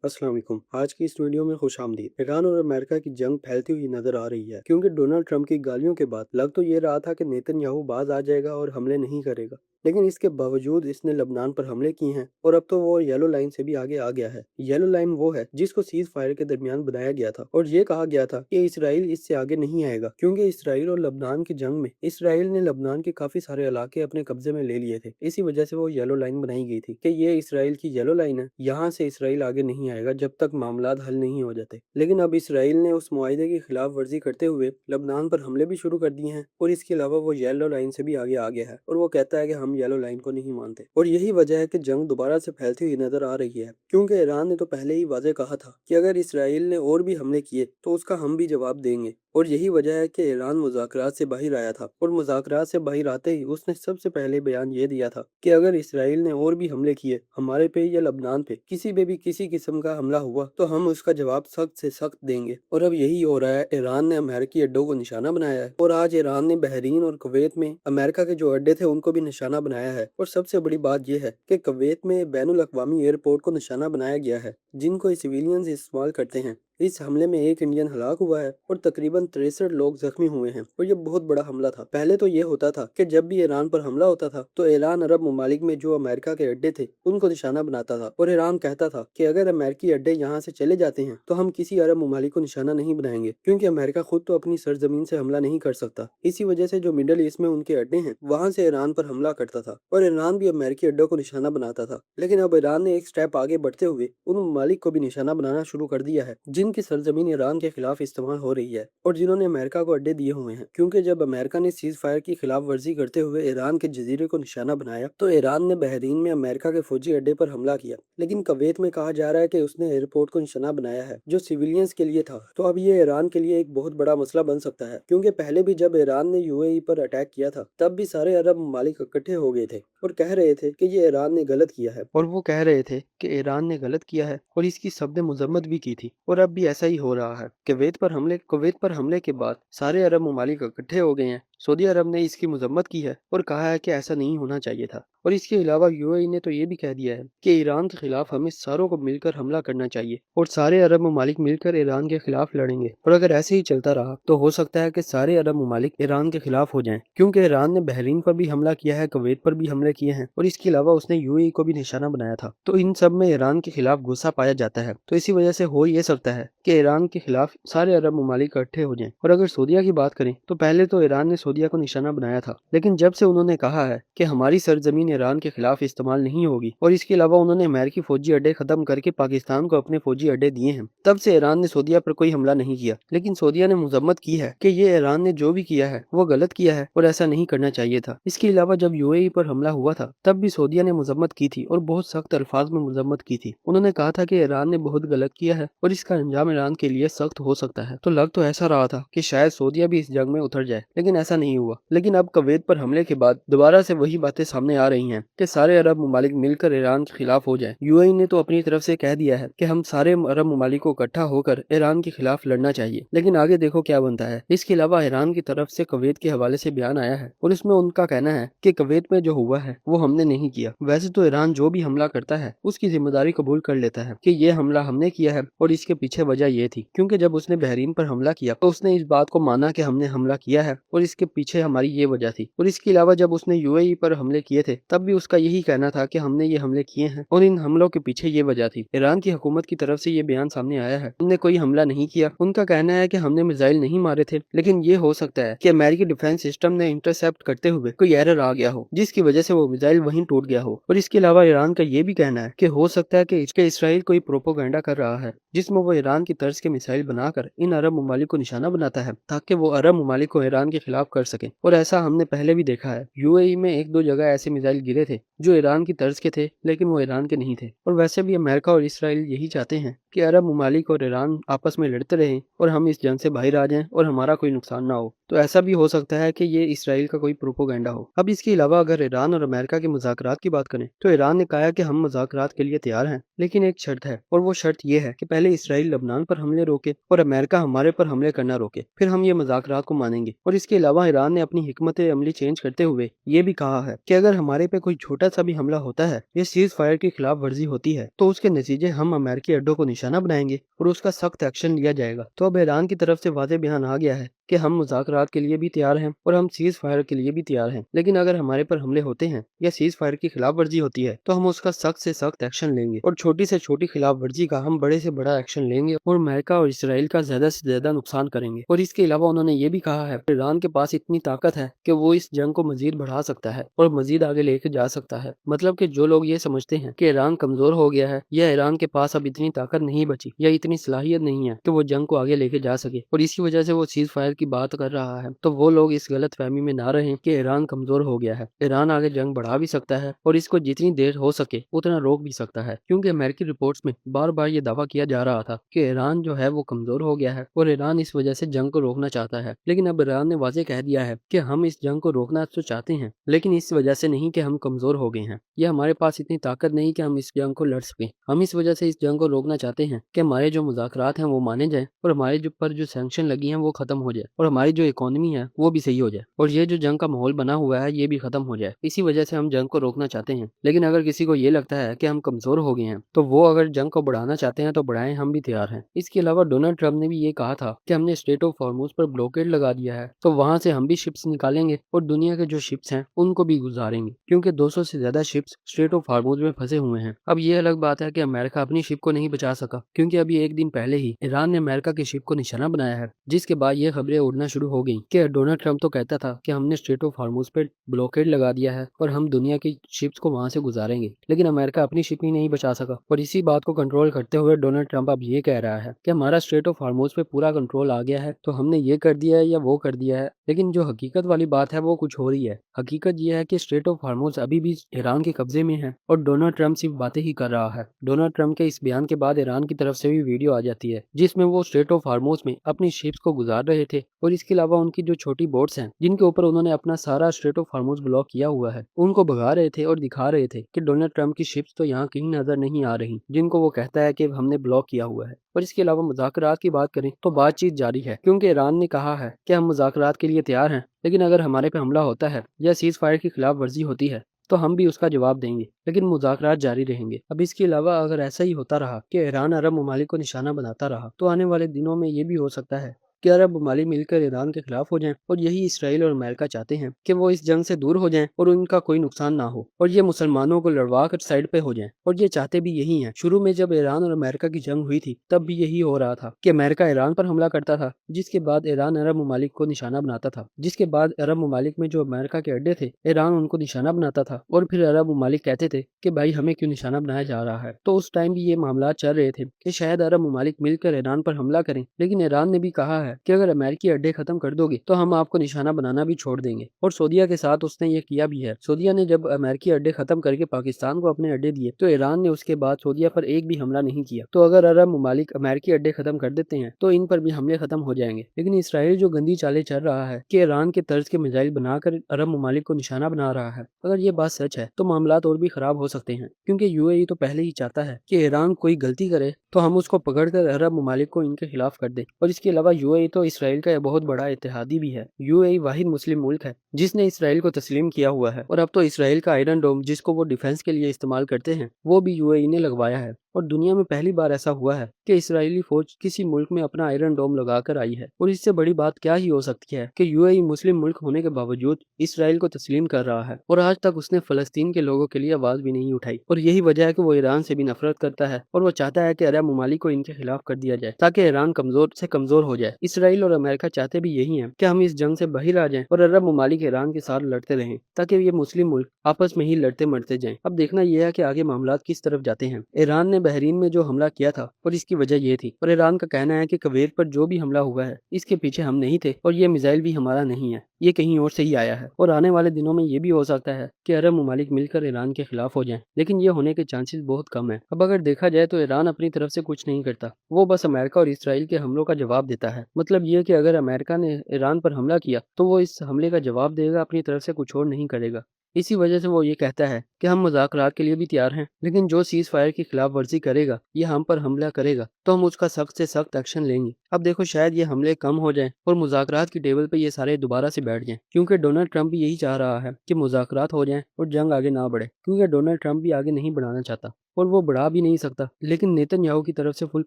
अस्सलाम वालेकुम। आज की इस वीडियो में खुश आमदीद। ईरान और अमेरिका की जंग फैलती हुई नजर आ रही है क्योंकि डोनाल्ड ट्रंप की गालियों के बाद लग तो ये रहा था कि नेतन्याहू बाज आ जाएगा और हमले नहीं करेगा, लेकिन इसके बावजूद इसने लबनान पर हमले किए हैं और अब तो वो येलो लाइन से भी आगे आ गया है। येलो लाइन वो है जिसको सीज फायर के दरमियान बनाया गया था और ये कहा गया था कि इसराइल इससे आगे नहीं आएगा क्योंकि इसराइल और लबनान की जंग में इसराइल ने लबनान के काफी सारे इलाके अपने कब्जे में ले लिए थे। इसी वजह से वो येलो लाइन बनाई गई थी कि ये इसराइल की येलो लाइन है, यहाँ से इसराइल आगे नहीं आएगा जब तक मामलात हल नहीं हो जाते। लेकिन अब इसराइल ने उस मुआहदे की खिलाफ वर्जी करते हुए लबनान पर हमले भी शुरू कर दिए हैं और इसके अलावा वो येलो लाइन से भी आगे आ गया है और वो कहता है कि हम येलो लाइन को नहीं मानते। और यही वजह है कि जंग दोबारा से फैलती हुई नजर आ रही है क्योंकि ईरान ने तो पहले ही वाजे कहा था कि अगर इसराइल ने और भी हमले किए तो उसका हम भी जवाब देंगे। और यही वजह है कि ईरान मुज़ाकरात से बाहर आया था और मुज़ाकरात से बाहर आते ही उसने सबसे पहले बयान ये दिया था कि अगर इसराइल ने और भी हमले किए हमारे पे या लबनान पे किसी पे भी किसी किस्म का हमला हुआ तो हम उसका जवाब सख्त से सख्त देंगे। और अब यही हो रहा है, ईरान ने अमेरिकी अड्डों को निशाना बनाया है और आज ईरान ने बहरीन और कुवैत में अमेरिका के जो अड्डे थे उनको भी निशाना बनाया है। और सबसे बड़ी बात यह है कि कुवैत में बैनुल अक़वामी एयरपोर्ट को निशाना बनाया गया है जिनको सिविलियंस इस्तेमाल करते हैं। इस हमले में एक इंडियन हलाक हुआ है और तकरीबन 63 लोग जख्मी हुए हैं और ये बहुत बड़ा हमला था। पहले तो ये होता था कि जब भी ईरान पर हमला होता था तो ईरान अरब ममालिक में जो अमेरिका के अड्डे थे उनको निशाना बनाता था और ईरान कहता था कि अगर अमेरिकी अड्डे यहाँ से चले जाते हैं तो हम किसी अरब ममालिक को निशाना नहीं बनाएंगे क्योंकि अमेरिका खुद तो अपनी सरजमीन से हमला नहीं कर सकता। इसी वजह से जो मिडल ईस्ट में उनके अड्डे हैं वहां से ईरान पर हमला करता था और ईरान भी अमेरिकी अड्डों को निशाना बनाता था। लेकिन अब ईरान ने एक स्टेप आगे बढ़ते हुए उन ममालिक को भी निशाना बनाना शुरू कर दिया है जिनकी सरजमीन ईरान के खिलाफ इस्तेमाल हो रही है और जिन्होंने अमेरिका को अड्डे दिए हुए हैं। क्योंकि जब अमेरिका ने सीज फायर की खिलाफ वर्जी करते हुए ईरान के जजीरे को निशाना बनाया तो ईरान ने बहरीन में अमेरिका के फौजी अड्डे पर हमला किया। लेकिन कुवैत में कहा जा रहा है कि उसने एयरपोर्ट को निशाना बनाया है जो सिविलियंस के लिए था। तो अब ये ईरान के लिए एक बहुत बड़ा मसला बन सकता है क्योंकि पहले भी जब ईरान ने यूएई पर अटैक किया था तब भी सारे अरब ममालिक इकट्ठे हो गए थे और कह रहे थे कि ये ईरान ने गलत किया है और वो कह रहे थे कि ईरान ने गलत किया है और इसकी सबने मजम्मत भी की थी। और अब भी ऐसा ही हो रहा है। कुवैत पर हमले के बाद सारे अरब ममालिक इकट्ठे हो गए हैं। सऊदी अरब ने इसकी मजम्मत की है और कहा है कि ऐसा नहीं होना चाहिए था। और इसके अलावा यूएई ने तो ये भी कह दिया है कि ईरान के खिलाफ हमें सारों को मिलकर हमला करना चाहिए और सारे अरब ममालिक मिलकर ईरान के खिलाफ लड़ेंगे। और अगर ऐसे ही चलता रहा तो हो सकता है कि सारे अरब ममालिक ईरान के खिलाफ हो जाएं क्योंकि ईरान ने बहरीन पर भी हमला किया है, कुवैत पर भी हमले किए हैं और इसके अलावा उसने यूएई को भी निशाना बनाया था। तो इन सब में ईरान के खिलाफ गुस्सा पाया जाता है। तो इसी वजह से हो ये सकता है कि ईरान के खिलाफ सारे अरब ममालिक इकट्ठे हो जाएं। और अगर सऊदीया की बात करें तो पहले तो ईरान ने सऊदीया को निशाना बनाया था, लेकिन जब से उन्होंने कहा है कि हमारी सरजमीन ईरान के खिलाफ इस्तेमाल नहीं होगी और इसके अलावा उन्होंने अमेरिकी फौजी अड्डे खत्म करके पाकिस्तान को अपने फौजी अड्डे दिए हैं, तब से ईरान ने सऊदीया पर कोई हमला नहीं किया। लेकिन सऊदीया ने मजम्मत की है कि ये ईरान ने जो भी किया है वो गलत किया है और ऐसा नहीं करना चाहिए था। इसके अलावा जब यूएई पर हमला हुआ था तब भी सऊदीया ने मजम्मत की थी और बहुत सख्त अल्फाज में मजम्मत की थी। उन्होंने कहा था कि ईरान ने बहुत गलत किया है और इसका अंजाम ईरान के लिए सख्त हो सकता है। तो लग तो ऐसा रहा था कि शायद सऊदीया भी इस जंग में उतर जाए, लेकिन ऐसा नहीं हुआ। लेकिन अब कुवैत पर हमले के बाद दोबारा से वही बातें सामने आ रही हैं कि सारे अरब ममालिक मिलकर ईरान के खिलाफ हो जाए। यूएई ने तो अपनी तरफ से कह दिया है कि हम सारे अरब ममालिक को इकट्ठा होकर ईरान के खिलाफ लड़ना चाहिए, लेकिन आगे देखो क्या बनता है। इसके अलावा ईरान की तरफ से कुवैत के हवाले से बयान आया है और इसमें उनका कहना है कि कुवैत में जो हुआ है वो हमने नहीं किया। वैसे तो ईरान जो भी हमला करता है उसकी जिम्मेदारी कबूल कर लेता है कि ये हमला हमने किया है और इसके पीछे वजह ये थी क्योंकि जब उसने बहरीन पर हमला किया तो उसने इस बात को माना कि हमने हमला किया है और इसके पीछे हमारी ये वजह थी। और इसके अलावा जब उसने यूएई पर हमले किए थे तब भी उसका यही कहना था कि हमने ये हमले किए हैं और इन हमलों के पीछे ये वजह थी। ईरान की हुकूमत की तरफ से ये बयान सामने आया है, हमने कोई हमला नहीं किया। उनका कहना है कि हमने मिसाइल नहीं मारे थे, लेकिन ये हो सकता है कि अमेरिकी डिफेंस सिस्टम ने इंटरसेप्ट करते हुए कोई एरर आ गया हो जिसकी वजह से वो मिसाइल वहीं टूट गया हो। और इसके अलावा ईरान का ये भी कहना है कि हो सकता है कि इसराइल कोई प्रोपोगंडा कर रहा है जिसमें वो ईरान की तर्ज के मिसाइल बनाकर इन अरब ममालिक को निशाना बनाता है ताकि वो अरब ममालिक को ईरान के खिलाफ कर सके। और ऐसा हमने पहले भी देखा है, यूएई में एक दो जगह ऐसे मिसाइल गिरे थे जो ईरान की तर्ज के थे लेकिन वो ईरान के नहीं थे। और वैसे भी अमेरिका और इसराइल यही चाहते हैं कि अरब ममालिक और ईरान आपस में लड़ते रहें और हम इस जंग से बाहर आ जाएं और हमारा कोई नुकसान ना हो। तो ऐसा भी हो सकता है कि ये इसराइल का कोई प्रोपोगंडा हो। अब इसके अलावा अगर ईरान और अमेरिका के मुज़ाकरात की बात करें तो ईरान ने कहा है कि हम मुज़ाकरात के लिए तैयार हैं, लेकिन एक शर्त है, और वो शर्त ये है कि पहले इसराइल लबनान पर हमले रोके और अमेरिका हमारे पर हमले करना रोके, फिर हम ये मुज़ाकरात को मानेंगे। और इसके अलावा ईरान ने अपनी हिकमत अमली चेंज करते हुए ये भी कहा है कि अगर हमारे पे कोई छोटा सा भी हमला होता है या सीज फायर की खिलाफ वर्जी होती है तो उसके नतीजे हम अमेरिकी अड्डों को निशाना बनाएंगे और उसका सख्त एक्शन लिया जाएगा। तो अब ईरान की तरफ से वाज़ेह बयान आ गया है कि हम मुज़ाकरात के लिए भी तैयार हैं और हम सीज फायर के लिए भी तैयार हैं, लेकिन अगर हमारे पर हमले होते हैं या सीज फायर की खिलाफ वर्जी होती है तो हम उसका सख्त से सख्त एक्शन लेंगे और छोटी से छोटी खिलाफ वर्जी का हम बड़े से बड़ा एक्शन लेंगे और अमेरिका और इसराइल का ज्यादा से ज्यादा नुकसान करेंगे। और इसके अलावा उन्होंने ये भी कहा है ईरान के पास इतनी ताकत है कि वो इस जंग को मजीद बढ़ा सकता है और मजीद आगे लेके जा सकता है। मतलब कि जो लोग ये समझते हैं कि ईरान कमजोर हो गया है या ईरान के पास अब इतनी ताकत नहीं बची या इतनी सलाहियत नहीं है कि वो जंग को आगे लेके जा सके और इसी वजह से वो सीज फायर की बात कर रहा है, तो वो लोग इस गलत फहमी में ना रहें कि ईरान कमजोर हो गया है। ईरान आगे जंग बढ़ा भी सकता है और इसको जितनी देर हो सके उतना रोक भी सकता है, क्योंकि अमेरिकी रिपोर्ट्स में बार बार ये दावा किया जा रहा था कि ईरान जो है वो कमजोर हो गया है और ईरान इस वजह से जंग को रोकना चाहता है। लेकिन अब ईरान ने वाजे कह दिया है कि हम इस जंग को रोकना तो चाहते हैं, लेकिन इस वजह से नहीं कि हम कमजोर हो गए हैं या हमारे पास इतनी ताकत नहीं कि हम इस जंग को लड़ सकें। हम इस वजह से इस जंग को रोकना चाहते हैं कि हमारे जो मुज़ाकरात हैं वो माने जाएं और हमारे जो सैंक्शन लगी हैं वो खत्म हो जाए और हमारी जो इकोनॉमी है वो भी सही हो जाए और ये जो जंग का माहौल बना हुआ है ये भी खत्म हो जाए। इसी वजह से हम जंग को रोकना चाहते हैं। लेकिन अगर किसी को ये लगता है कि हम कमजोर हो गए हैं तो वो अगर जंग को बढ़ाना चाहते हैं तो बढ़ाएं, हम भी तैयार हैं। इसके अलावा डोनाल्ड ट्रंप ने भी ये कहा था कि हमने स्ट्रेट ऑफ हॉर्मुज पर ब्लॉकेड लगा दिया है, तो वहां से हम भी शिप्स निकालेंगे और दुनिया के जो शिप्स हैं उनको भी गुजारेंगे, क्योंकि 200 से ज्यादा शिप्स स्ट्रेट ऑफ हॉर्मुज में फंसे हुए हैं। अब ये अलग बात है कि अमेरिका अपनी शिप को नहीं बचा सका, क्योंकि अभी एक दिन पहले ही ईरान ने अमेरिका की शिप को निशाना बनाया है, जिसके बाद ये खबरें उड़ना शुरू हो गई कि डोनाल्ड ट्रंप तो कहता था कि हमने स्ट्रेट ऑफ हॉर्मुज पर ब्लॉकेड लगा दिया है और हम दुनिया की शिप्स को वहां से गुजारेंगे, लेकिन अमेरिका अपनी शिप ही नहीं बचा सका। और इसी बात को कंट्रोल करते हुए डोनाल्ड ट्रंप अब ये कह रहा है कि हमारा स्ट्रेट ऑफ हॉर्मुज पे पूरा कंट्रोल आ गया है, तो हमने ये कर दिया है या वो कर दिया है। लेकिन जो हकीकत वाली बात है वो कुछ हो रही है। हकीकत ये है कि स्ट्रेट ऑफ हॉर्मुज अभी भी ईरान के कब्जे में है और डोनाल्ड ट्रंप सिर्फ बातें ही कर रहा है। डोनाल्ड ट्रंप के इस बयान के बाद ईरान की तरफ से भी वीडियो आ जाती है जिसमें वो स्ट्रेट ऑफ हॉर्मुज में अपनी शिप्स को गुजार रहे थे और इसके अलावा उनकी जो छोटी बोट्स हैं जिनके ऊपर उन्होंने अपना सारा स्ट्रेट ऑफ हॉर्मुज ब्लॉक किया हुआ है उनको भगा रहे थे और दिखा रहे थे कि डोनाल्ड ट्रंप की शिप्स तो यहाँ कहीं नजर नहीं आ रही जिनको वो कहता है कि हमने ब्लॉक किया हुआ है। और इसके अलावा मुज़ाकरात की बात करें तो बातचीत जारी है, क्योंकि ईरान ने कहा है कि हम मुज़ाकरात के लिए तैयार हैं, लेकिन अगर हमारे पे हमला होता है या सीज फायर की खिलाफ वर्जी होती है तो हम भी उसका जवाब देंगे, लेकिन मुज़ाकरात जारी रहेंगे। अब इसके अलावा अगर ऐसा ही होता रहा कि ईरान अरब ममालिक को निशाना बनाता रहा तो आने वाले दिनों में ये भी हो सकता है कि अरब ममालिक मिलकर ईरान के खिलाफ हो जाएं और यही इसराइल और अमेरिका चाहते हैं कि वो इस जंग से दूर हो जाएं और उनका कोई नुकसान ना हो और ये मुसलमानों को लड़वा कर साइड पे हो जाएं। और ये चाहते भी यही हैं। शुरू में जब ईरान और अमेरिका की जंग हुई थी तब भी यही हो रहा था कि अमेरिका ईरान पर हमला करता था, जिसके बाद ईरान अरब ममालिक को निशाना बनाता था, जिसके बाद अरब ममालिक में जो अमेरिका के अड्डे थे ईरान उनको निशाना बनाता था और फिर अरब ममालिक कहते थे कि भाई हमें क्यों निशाना बनाया जा रहा है। तो उस टाइम भी ये मामला चल रहे थे कि शायद अरब ममालिक मिलकर ईरान पर हमला करें, लेकिन ईरान ने भी कहा है कि अगर अमेरिकी अड्डे खत्म कर दोगे तो हम आपको निशाना बनाना भी छोड़ देंगे। और सऊदीया के साथ उसने ये किया भी है। सऊदीया ने जब अमेरिकी अड्डे खत्म करके पाकिस्तान को अपने अड्डे दिए तो ईरान ने उसके बाद सऊदीया पर एक भी हमला नहीं किया। तो अगर अरब ममालिक अमेरिकी अड्डे खत्म कर देते हैं तो इन पर भी हमले खत्म हो जाएंगे। लेकिन इसराइल जो गंदी चालें चल रहा है कि ईरान के तर्ज के मिसाइल बनाकर अरब ममालिक को निशाना बना रहा है, अगर ये बात सच है तो मामलात और भी खराब हो सकते हैं, क्योंकि यूएई तो पहले ही चाहता है कि ईरान कोई गलती करे तो हम उसको पकड़कर अरब ममालिक को इनके खिलाफ कर दें। और इसके अलावा यूएई तो इसराइल का बहुत बड़ा इत्तेहादी भी है। यूएई वाहिद मुस्लिम मुल्क है जिसने इसराइल को तस्लीम किया हुआ है और अब तो इसराइल का आयरन डोम जिसको वो डिफेंस के लिए इस्तेमाल करते हैं वो भी यूएई ने लगवाया है। और दुनिया में पहली बार ऐसा हुआ है कि इसराइली फौज किसी मुल्क में अपना आयरन डोम लगाकर आई है। और इससे बड़ी बात क्या ही हो सकती है कि यूएई मुस्लिम मुल्क होने के बावजूद इसराइल को तस्लीम कर रहा है और आज तक उसने फलस्तीन के लोगों के लिए आवाज भी नहीं उठाई। और यही वजह है कि वो ईरान से भी नफरत करता है और वो चाहता है कि अरब ममालिक को इनके खिलाफ कर दिया जाए ताकि ईरान कमजोर से कमजोर हो जाए। इसराइल और अमेरिका चाहते भी यही है कि हम इस जंग से बाहर आ जाएं और अरब ममालिक ईरान के साथ लड़ते रहें ताकि ये मुस्लिम मुल्क आपस में ही लड़ते मरते जाएं। अब देखना यह है कि आगे मामलात किस तरफ जाते हैं। ईरान ने बहरीन में जो हमला किया था और इसकी वजह ये थी। और ईरान का कहना है कि कुवैत पर जो भी हमला हुआ है इसके पीछे हम नहीं थे और ये मिसाइल भी हमारा नहीं है, ये कहीं और से ही आया है। और आने वाले दिनों में ये भी हो सकता है कि अरब ममालिक मिलकर ईरान के खिलाफ हो जाएं, लेकिन ये होने के चांसेस बहुत कम है। अब अगर देखा जाए तो ईरान अपनी तरफ से कुछ नहीं करता, वो बस अमेरिका और इसराइल के हमलों का जवाब देता है। मतलब ये कि अगर अमेरिका ने ईरान पर हमला किया तो वो इस हमले का जवाब देगा, अपनी तरफ से कुछ और नहीं करेगा। इसी वजह से वो ये कहता है कि हम मुज़ाकरात के लिए भी तैयार हैं, लेकिन जो सीज़ फायर की खिलाफ वर्जी करेगा या हम पर हमला करेगा तो हम उसका सख्त से सख्त एक्शन लेंगे। अब देखो, शायद ये हमले कम हो जाएं और मुज़ाकरात की टेबल पे ये सारे दोबारा से बैठ जाएं, क्योंकि डोनाल्ड ट्रंप भी यही चाह रहा है कि मुज़ाकरात हो जाएं और जंग आगे ना बढ़े, क्योंकि डोनाल्ड ट्रंप भी आगे नहीं बढ़ाना चाहता और वो बढ़ा भी नहीं सकता। लेकिन नेतन्याहू की तरफ से फुल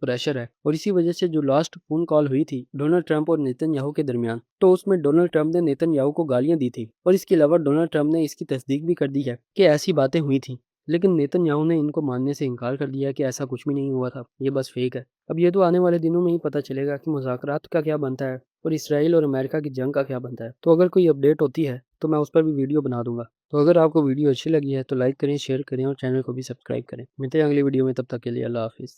प्रेशर है और इसी वजह से जो लास्ट फोन कॉल हुई थी डोनाल्ड ट्रंप और नेतन्याहू के दरमियान, तो उसमें डोनाल्ड ट्रंप ने नेतन्याहू को गालियां दी थी और इसके अलावा डोनाल्ड ट्रंप ने इसकी तस्दीक भी कर दी है कि ऐसी बातें हुई थी। लेकिन नेतन्याहू ने इनको मानने से इनकार कर दिया कि ऐसा कुछ भी नहीं हुआ था, ये बस फेक है। अब ये तो आने वाले दिनों में ही पता चलेगा कि मुज़ाकरात का क्या बनता है और इसराइल और अमेरिका की जंग का क्या बनता है। तो अगर कोई अपडेट होती है तो मैं उस पर भी वीडियो बना दूंगा। तो अगर आपको वीडियो अच्छी लगी है तो लाइक करें, शेयर करें और चैनल को भी सब्सक्राइब करें। मिलते हैं अगली वीडियो में, तब तक के लिए अल्लाह हाफिज़।